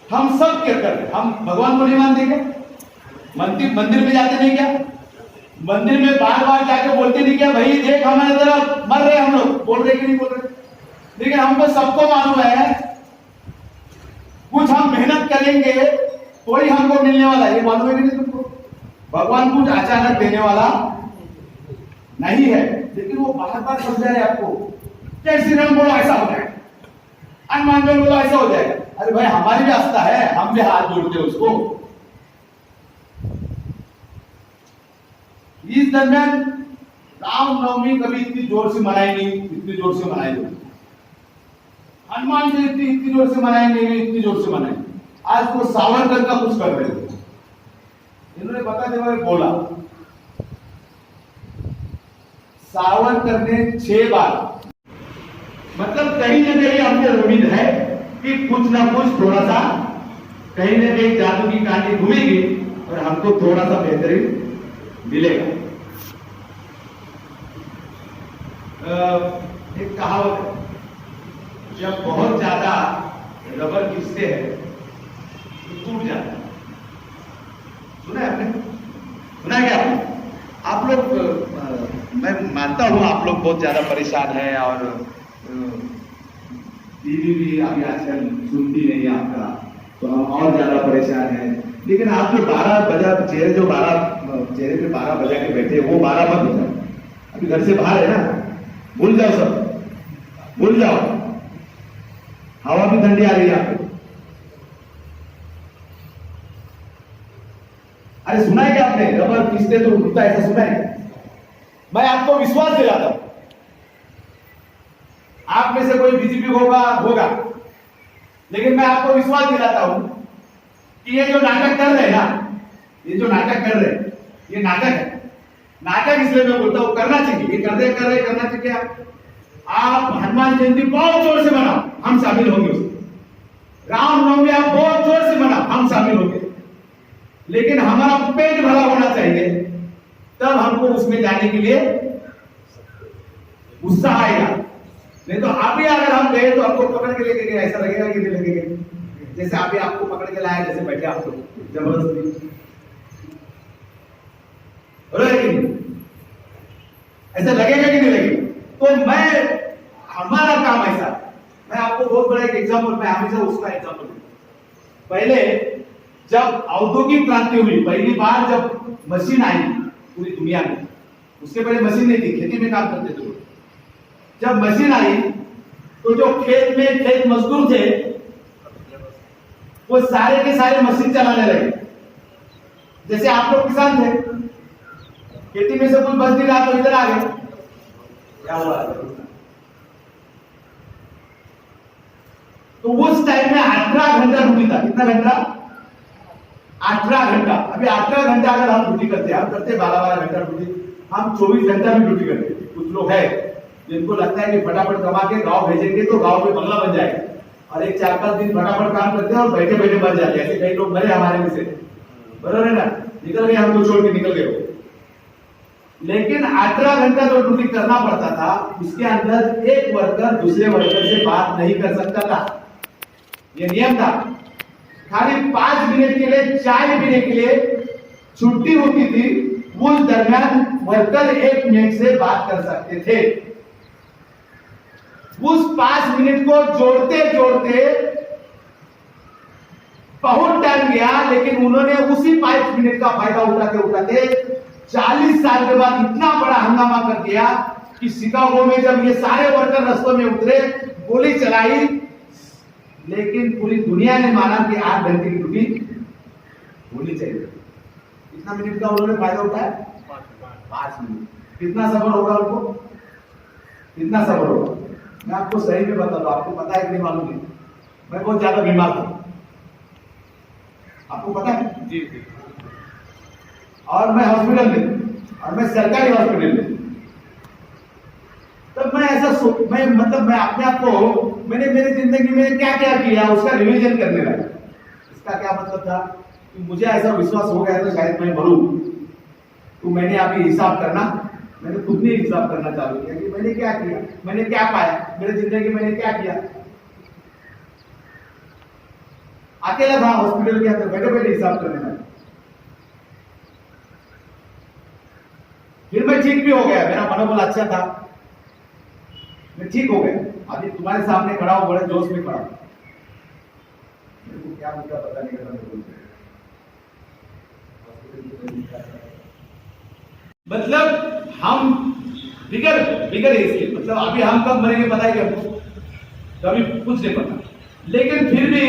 हम सब क्या कर रहे? हम भगवान को नहीं मानते क्या? मंदिर में जाते नहीं क्या? मंदिर में बार बार जाके बोलते नहीं क्या, भाई देख हमारे तरफ मर रहे हम लोग, बोल रहे कि नहीं बोल रहे? लेकिन हमको सबको मालूम है कुछ हम मेहनत करेंगे तो ही हमको मिलने वाला है, ये मालूम है कि नहीं तुमको? भगवान कुछ अचानक देने वाला नहीं है, लेकिन वो बार बार समझा रहे आपको, जय श्री राम बोलो ऐसा हो जाएगा, हनुमान जी बोलो ऐसा हो जाएगा। अरे भाई हमारी भी आस्था है, हम भी हाथ जोड़ते उसको। इस दरमियान रामनवमी कभी इतनी जोर से मनाई नहीं, इतनी जोर से मनाई नहीं। हनुमान जयंती इतनी जोर से मनाई नहीं, इतनी जोर से मनाई। आज वो सावरकर का कुछ कर रहे थे, इन्होंने पता चला बोला सावरकर ने 6 बार, मतलब कहीं ना कहीं हमने उम्मीद है कि कुछ ना कुछ थोड़ा सा कहीं ना कहीं जादू की कहानी घूमेगी और हमको थोड़ा सा बेहतरीन मिलेगा। एक कहावत है, जब बहुत ज्यादा रबर खींचते हैं तो टूट जाता है। सुना है आपने? सुना है क्या आपने? आप लोग मैं मानता हूं आप लोग बहुत ज्यादा परेशान हैं और टीवी भी अभी आजकल सुनती नहीं है आपका, तो हम और ज्यादा परेशान हैं। लेकिन आप जो 12 बजा चेहरे पे 12 बजा के बैठे, वो 12 मत हो जाए। अभी घर से बाहर है ना, भूल जाओ सब, भूल जाओ। हवा भी ठंडी आ रही है आपको। अरे सुना है क्या आपने? रबर खींचते तो उठता, ऐसा सुना है? मैं आपको विश्वास दिलाता हूं, आप में से कोई बीजेपी होगा, लेकिन मैं आपको विश्वास दिलाता हूं कि ये जो नाटक कर रहे हैं ना, ये जो नाटक कर रहे हैं, ये नाटक है। नाटक इसलिए मैं बोलता हूं करना चाहिए, ये कर रहे करना चाहिए। आप हनुमान जयंती बहुत जोर से मनाओ, हम शामिल होंगे उसमें। रामनवमी आप बहुत जोर से मनाओ, हम शामिल होंगे। लेकिन हमारा पेट भरा होना चाहिए, तब हमको उसमें जाने के लिए उत्साह आएगा। नहीं तो आप ही अगर हम गए तो आपको पकड़ के लेके गए, ऐसा लगेगा कि नहीं लगेगा? जैसे अभी आपको पकड़ के लाया, जैसे बैठे आप लोग जबरदस्ती, ऐसा लगेगा कि नहीं लगेगा? तो हमारा काम ऐसा, मैं आपको बहुत बड़ा एक एग्जाम्पल, मैं हमेशा उसका एग्जाम्पल दूंगा। पहले जब औद्योगिक क्रांति हुई, पहली बार जब मशीन आई पूरी दुनिया में, उसके पहले मशीन नहीं थी, खेती में काम करते थे लोग। जब मशीन आई तो जो खेत मजदूर थे वो सारे के सारे मशीन चलाने लगे। जैसे आप लोग किसान थे, खेती में से कुछ बच नहीं रहा तो इधर आ गए, क्या हुआ? तो उस टाइम में 18 घंटा ड्यूटी था। कितना घंटा? 18 घंटा। अभी 18 घंटा अगर हम ड्यूटी करते हैं, हम करते 12-12 घंटा ड्यूटी, हम 24 घंटा भी ड्यूटी करते हैं। कुछ लोग है जिनको लगता है कि फटाफट कमा के गांव भेजेंगे तो गांव में बंगला बन जाएगा, और एक 4-5 दिन फटाफट काम करते हैं और बैठे बैठे मर जाते हैं। ऐसे कई लोग मरे हमारे में से, बराबर है ना? निकल गए, हमको छोड़ के निकल गए। लेकिन 18 घंटा जो ड्यूटी करना पड़ता था, उसके अंदर एक वर्कर दूसरे वर्कर से बात नहीं कर सकता था, ये नियम था। खाली 5 मिनट के लिए चाय पीने के लिए छुट्टी होती थी, उस दरमियान वर्कर 1 मिनट से बात कर सकते थे। उस 5 मिनट को जोड़ते जोड़ते बहुत टाइम गया, लेकिन उन्होंने उसी 5 मिनट का फायदा उठाते उठाते 40 साल के बाद इतना बड़ा हंगामा कर दिया कि शिकागो में जब ये सारे वर्कर रास्तों में उतरे, गोली चलाई, लेकिन पूरी दुनिया ने माना कि 8 घंटे की ड्यूटी होनी चाहिए। कितना मिनट का उन्होंने फायदा उठाया? 5 मिनट। कितना सफर होगा उनको? कितना सफर होगा? मैं आपको सही में बता दूं, आपको पता है कि नहीं मालूम नहीं, मैं बहुत ज्यादा बीमार था, आपको पता है जी। और मैं हॉस्पिटल में, और मैं सरकारी हॉस्पिटल में, तब मैं ऐसा मैं अपने आप को, मैंने मेरी जिंदगी में क्या क्या किया उसका रिवीजन करने लगा। इसका क्या मतलब था कि मुझे ऐसा विश्वास हो गया तो शायद मैं मरूं, तो मैंने अभी हिसाब करना, मैंने खुद ही हिसाब करना चालू किया कि मैंने क्या किया, मैंने क्या पाया, मेरी जिंदगी मैंने क्या किया। अकेला था हॉस्पिटल के अंदर बैठे बैठे हिसाब करने लगा। फिर मैं ठीक भी हो गया, मेरा मनोबल अच्छा था, मैं ठीक हो गया। अभी तुम्हारे सामने खड़ा हूं, बड़े जोश में खड़ा हूं। मेरे को क्या मुद्दा पता नहीं करना मतलब हम बिगर बिगर इसके मतलब अभी हम कब मरेंगे पता है क्या हमको? कभी कुछ नहीं पता, लेकिन फिर भी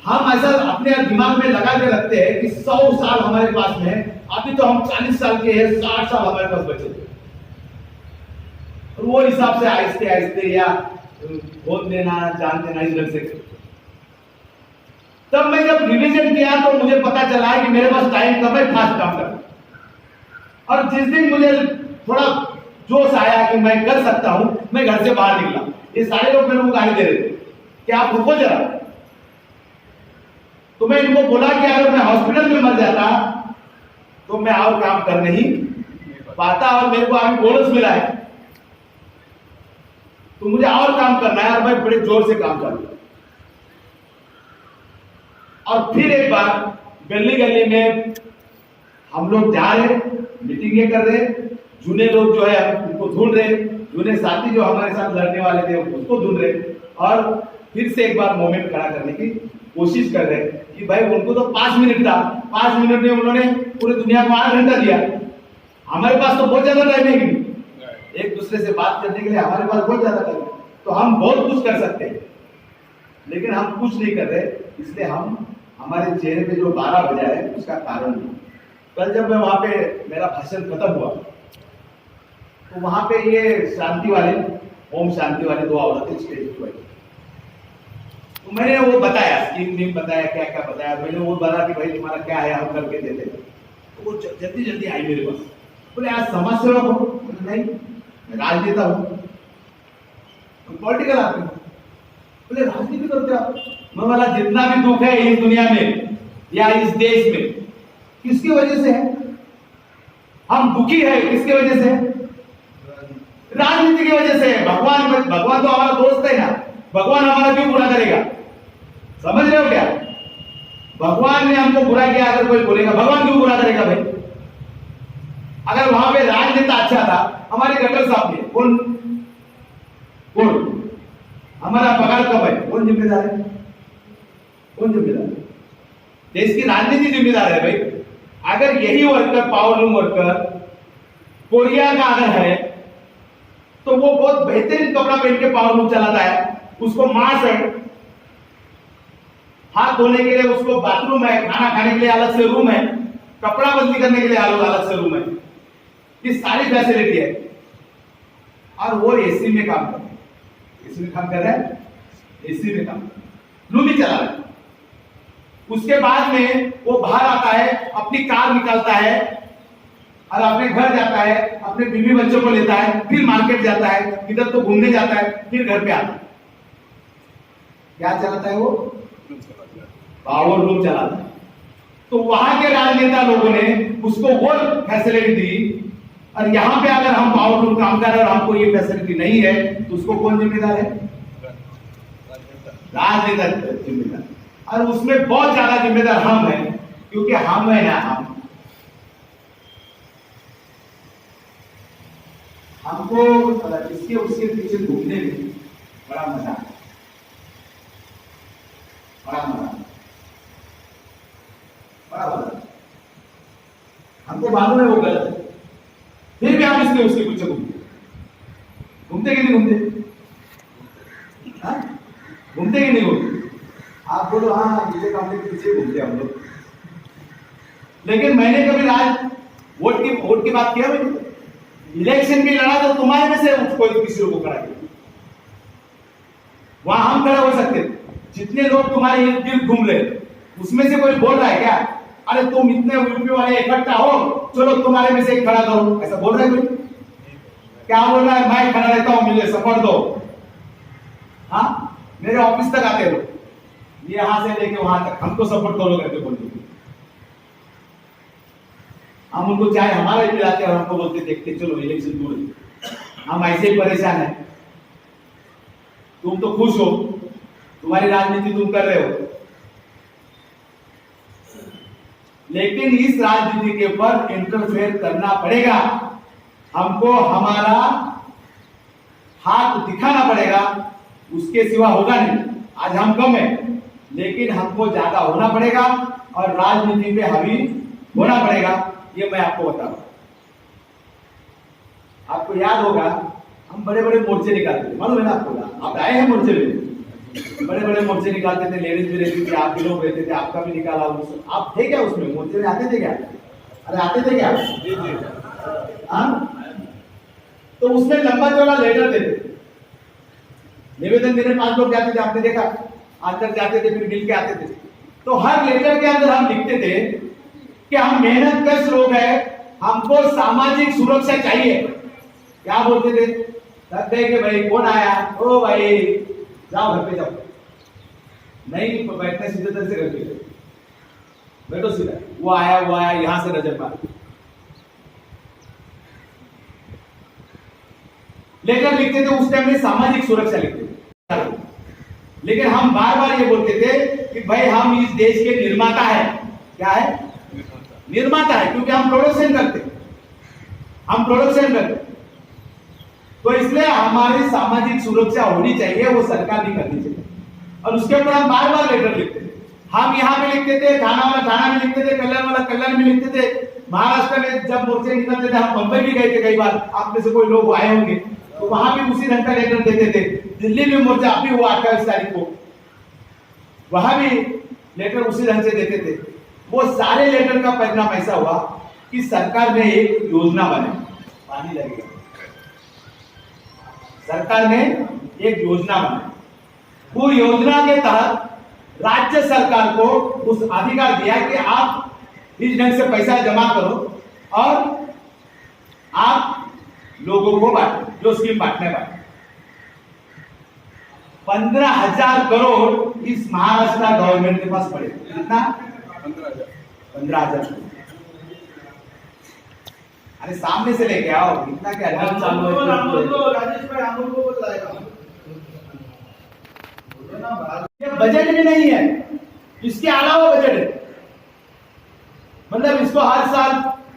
हम ऐसा अपने दिमाग में लगा के रखते हैं कि 100 साल हमारे पास में है। अभी तो हम 40 साल के हैं, 60 साल हमारे पास बचे थे। और वो हिसाब से आहिस्ते आहिस्ते या खोद देना, जान देना इस ढंग से। तब मैं जब रिवीजन किया तो मुझे पता चला कि मेरे पास टाइम कम है फास्ट काम करना। और जिस दिन मुझे थोड़ा जोश आया कि मैं कर सकता हूं, मैं घर से बाहर निकला। ये सारे लोग मेरे को गाली दे रहे थे कि आप रुको जरा। तो मैं इनको बोला कि अगर मैं हॉस्पिटल में मर जाता तो मैं और काम कर नहीं पाता, और मेरे को अभी बोनस मिला है तो मुझे और काम करना है, और मैं बड़े जोर से काम करूंगा। और फिर एक बार गली गली में हम लोग जा रहे, मीटिंगें कर रहे, जूने लोग जो है उनको ढूंढ रहे, जूने साथी जो हमारे साथ लड़ने वाले थे उसको ढूंढ रहे, और फिर से एक बार मोमेंट खड़ा करने की कोशिश कर रहे कि भाई उनको तो 5 मिनट था, 5 मिनट में उन्होंने पूरी दुनिया को 8 घंटा दिया। हमारे पास तो बहुत ज्यादा टाइम है, एक दूसरे से बात करने के लिए हमारे पास बहुत ज्यादा टाइम है। तो हम बहुत कुछ कर सकते हैं, लेकिन हम कुछ नहीं कर रहे। इसलिए हम हमारे चेहरे पे जो 12 बजा है उसका कारण नहीं। कल जब मैं वहां पे मेरा भाषण खत्म हुआ तो वहां पे ये शांति वाले, ओम शांति वाले 2 औरतें स्टेज पे बैठी। तो मैंने वो बताया, स्कीम बताया, क्या क्या बताया। मैंने वो बताया कि भाई तुम्हारा क्या है, हम करके देते हैं। तो वो जल्दी जल्दी आई मेरे पास, बोले आज समाज सेवक हो? नहीं, मैं राजनेता हूं, पॉलिटिकल आदमी। बोले राजनीति करते आप? मैं बोला जितना भी दुख है इस दुनिया में या इस देश में, किसकी वजह से है? हम दुखी है किसकी वजह से? राजनीति की वजह से। भगवान तो हमारा दोस्त है ना, भगवान हमारा क्यों बुरा करेगा? समझ रहे हो क्या? भगवान ने हमको बुरा किया, अगर कोई बोलेगा भगवान क्यों बुरा करेगा भाई? अगर वहां पे राजनेता अच्छा था, हमारे गटर साहब ने कौन हमारा पगार कब है? कौन जिम्मेदार है? कौन जिम्मेदार है? देश की राजनीति जिम्मेदार है भाई। अगर यही worker, power loom worker Korea का अगर है तो वो बहुत बेहतरीन कपड़ा पहन के पावर लूम चलाता है, उसको मास्क है, हाथ धोने के लिए उसको बाथरूम है, खाना खाने के लिए अलग से रूम है, कपड़ा बदली करने के लिए अलग से रूम है, ये सारी फैसिलिटी है। और वो एसी में काम कर रहे हैं, एसी में काम कर रहा है, एसी में काम लूम ही चला रहा है। उसके बाद में वो बाहर आता है, अपनी कार निकालता है और अपने घर जाता है, अपने बीवी बच्चों को लेता है, फिर मार्केट जाता है, इधर तो घूमने जाता है, फिर घर पे आता है। क्या चलाता है वो? पावर लूम चलाता है। तो वहां के राजनेता लोगों ने उसको वो फैसिलिटी दी, और यहां पे अगर हम पावर लूम काम कर रहे हैं और हमको ये फैसिलिटी नहीं है तो उसको कौन जिम्मेदार है? राजनेता जिम्मेदार। और उसमें बहुत ज्यादा जिम्मेदार हम हैं, क्योंकि हम है ना, हमको इसके उसके पीछे घूमने में बड़ा मजा आता है, बड़ा मजा, बड़ा मजा। हमको मालूम है वो गलत है, फिर भी हम इसके उसके पीछे घूमते कि नहीं घूमते? घूमते कि नहीं घूमते? आप बोलो हाँ, ये काम के पीछे घूमते हम लोग। लेकिन मैंने कभी वोट की बात किया? मैंने इलेक्शन की लड़ा तो तुम्हारे में से कोई किसी को खड़ा किया, वहां हम खड़े हो सकते। जितने लोग तुम्हारे इर्द गिर्द घूम रहे उसमें से कोई बोल रहा है क्या अरे तुम इतने यूपी वाले इकट्ठा हो, चलो तुम्हारे में से एक खड़ा करो? ऐसा बोल रहा है कोई? क्या बोल रहा है? मैं खड़ा रहता हूं, मुझे सपोर्ट दो। हाँ, मेरे ऑफिस तक आते हो, यहां से लेके वहां तक हमको सपोर्ट करो करके बोलते। हम उनको चाहे हमारा ही मिलाते और हमको बोलते देखते चलो इलेक्शन दूर है, हम ऐसे ही परेशान है। तुम तो खुश हो, तुम्हारी राजनीति तुम कर रहे हो, लेकिन इस राजनीति के ऊपर इंटरफेयर करना पड़ेगा। हमको हमारा हाथ दिखाना पड़ेगा, उसके सिवा होगा नहीं। आज हम कम है, लेकिन हमको ज्यादा होना पड़ेगा और राजनीति पे हावी होना पड़ेगा। ये मैं आपको बता रहा हूं। आपको याद होगा, हम बड़े बड़े मोर्चे निकालते थे, मालूम है ना आपको? आप आए हैं मोर्चे में? बड़े बड़े मोर्चे निकालते थे, लेडीज भी रहती थी, आप भी लोग रहते थे, आपका भी निकाला। आप थे क्या उसमें? मोर्चे में आते थे क्या? अरे आते थे क्या? हाँ, तो उसमें लंबा चौड़ा लेटर देते, निवेदन देने 5 लोग जाते थे, आपने देखा, अंदर जाते थे, फिर मिल के आते थे। तो हर लेटर के अंदर हम लिखते थे कि हम मेहनतकश लोग हैं, हमको सामाजिक सुरक्षा चाहिए। क्या बोलते थे? तब गए कि भाई कौन आया? ओ भाई जाओ घर पे जाओ, नहीं बैठने सीधे तरह से घर पे बैठो सीधा, वो आया यहां से नजर मार। लेटर लिखते थे, उस टाइम में सामाजिक सुरक्षा लिखते थे। लेकिन हम बार बार ये बोलते थे कि भाई हम इस देश के निर्माता है। क्या है? निर्माता है, क्योंकि हम प्रोडक्शन करते, हम प्रोडक्शन करते। तो इसलिए हमारी सामाजिक सुरक्षा होनी चाहिए, वो सरकार नहीं करनी चाहिए। और उसके ऊपर हम बार बार लेटर लिखते थे। हम यहाँ पे लिखते थे, थाना वाला थाना में लिखते थे, कल्याण वाला कल्याण में लिखते थे। महाराष्ट्र में जब मोर्चे निकलते थे, हम बंबई भी गए थे कई बार, आप में से कोई लोग आए होंगे, तो वहां भी उसी ढंग का लेटर देते थे। दिल्ली में मोर्चा अभी हुआ 28 तारीख को, वहां भी लेटर उसी ढंग से देते थे। वो सारे लेटर का परिणाम ऐसा हुआ कि सरकार ने एक योजना बनाई, पानी लगेगा। सरकार ने एक योजना बनाई, वो योजना के तहत राज्य सरकार को उस अधिकार दिया कि आप इस ढंग से पैसा जमा करो और आप लोगों को बांटो, जो स्कीम बांटने बांटो। 15,000 करोड़ इस महाराष्ट्र गवर्नमेंट के पास पड़े। कितना? 15,000। अरे सामने से लेके आओ, इतना क्या राजेश भाई हम लोग को बताएगा। ये बजट में नहीं है, इसके अलावा बजट है। मतलब इसको हर साल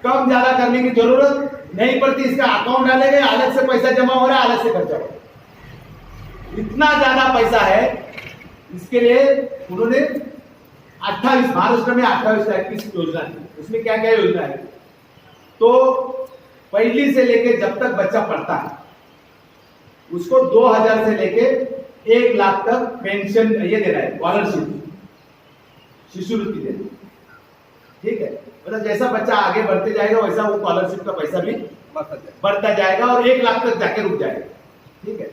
कम ज्यादा करने की जरूरत नहीं पड़ती। इसका अकाउंट डाले गए, अलग से पैसा जमा हो रहा है, अलग से खर्चा हो रहा है। इतना ज्यादा पैसा है, इसके लिए उन्होंने 28 महाराष्ट्र में 28 टाइप की योजना थी। उसमें क्या क्या योजना है? तो पहली से लेके जब तक बच्चा पढ़ता है उसको 2,000 से लेके 1 लाख तक पेंशन ये दे रहा है, स्कॉलरशिप, शिष्यवृत्ति दे रहा है। ठीक है, मतलब जैसा बच्चा आगे बढ़ते जाएगा वैसा वो स्कॉलरशिप का पैसा भी बढ़ता जाएगा और 1 लाख तक जाके रुक जाएगा। ठीक है,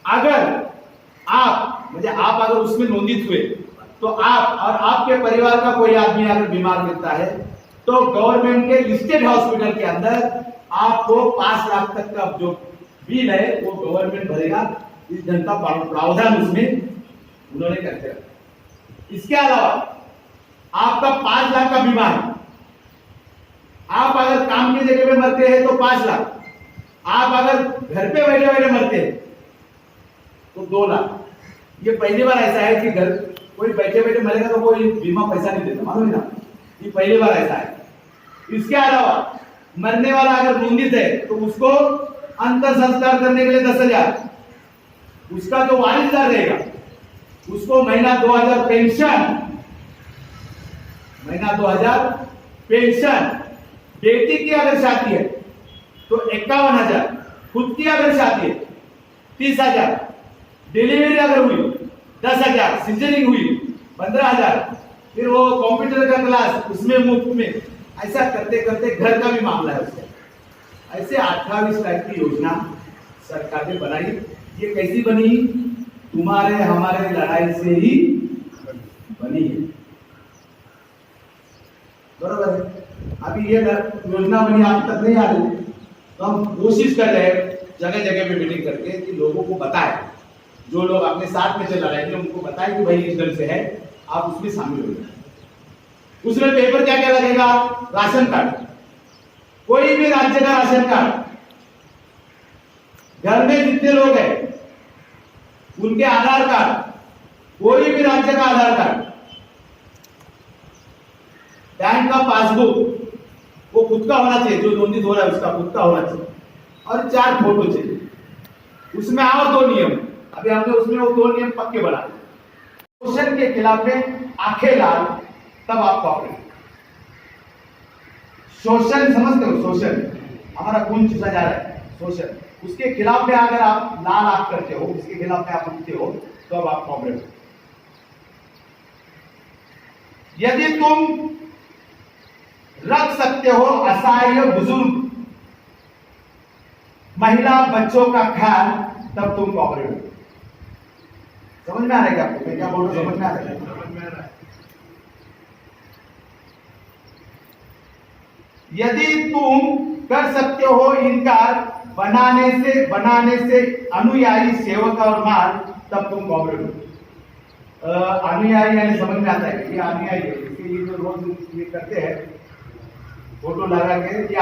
अगर आप म्हणजे आप अगर उसमें नोंदित हुए तो आप और आपके परिवार का कोई आदमी अगर बीमार मिलता है तो गवर्नमेंट के लिस्टेड हॉस्पिटल के अंदर आपको 5 लाख तक का जो बिल है वो गवर्नमेंट भरेगा। इस ढंग का प्रावधान उसमें उन्होंने करके रखा। इसके अलावा आपका 5 लाख का बीमा है, आप अगर काम की जगह पे मरते हैं तो 5 लाख, आप अगर घर पे बैठे बैठे मरते हैं तो 2 लाख। ये पहली बार ऐसा है कि घर कोई बैठे बैठे मरेगा तो कोई बीमा पैसा नहीं देता, मालूम है ना? ये पहली बार ऐसा है। इसके अलावा मरने वाला अगर नोंदित है तो उसको अंतर संस्कार करने के लिए 10,000, उसका जो वारिसदार रहेगा उसको महीना 2,000 पेंशन, महीना 2,000 पेंशन। बेटी की अगर शादी है तो 51,000, खुद की अगर शादी है 30,000, डिलीवरी अगर हुई 10,000, सिजरिंग हुई 15,000, फिर वो कंप्यूटर का क्लास उसमें मुफ्त में। ऐसा करते करते घर का भी मामला है उसका। ऐसे 28 टाइप की योजना सरकार ने बनाई। ये कैसी बनी? तुम्हारे हमारे लड़ाई से ही बनी है, बरोबर है? अभी ये योजना बनी आप तक नहीं आ रही, तो हम कोशिश कर रहे हैं जगह जगह पे मीटिंग करके कि लोगों को बताएं, जो लोग अपने साथ में चल रहे हैं उनको बताएं कि भाई इस दल से है, आप उसमें शामिल हो जाए। उसमें पेपर क्या क्या लगेगा? राशन कार्ड, कोई भी राज्य का राशन कार्ड, घर में जितने लोग हैं उनके आधार कार्ड, कोई भी राज्य का आधार कार्ड, बैंक का पासबुक वो खुद का होना चाहिए, जो नोटिस हो रहा है उसका खुद का होना चाहिए, और 4 फोटो चाहिए। उसमें और 2 नियम, अभी हमने उसमें वो 2 नियम पक्के बना दिए। शोषण के खिलाफ में आंखें लाल, तब आप कॉपरेट। शोषण समझते हो, शोषण हमारा खून चूसा जा रहा है, शोषण, उसके खिलाफ में अगर आप लाल आंख करते हो, उसके खिलाफ में आप उठते हो, तो अब आप कॉपरेट हो। यदि तुम रख सकते हो असहाय बुजुर्ग, महिला, बच्चों का ख्याल, तब तुम कॉपरेट हो। समझ में आ रहा है क्या आपको? मैं क्या बोल रहा हूं, समझ में आ रहा है? यदि तुम कर सकते हो इनकार बनाने से अनुयायी, सेवक और माल, तब तुम कॉपरेट हो। अनुयायी यानी समझ में आता है, ये अनुयायी है, इसके लिए जो रोज ये करते हैं फोटो लगा के, ये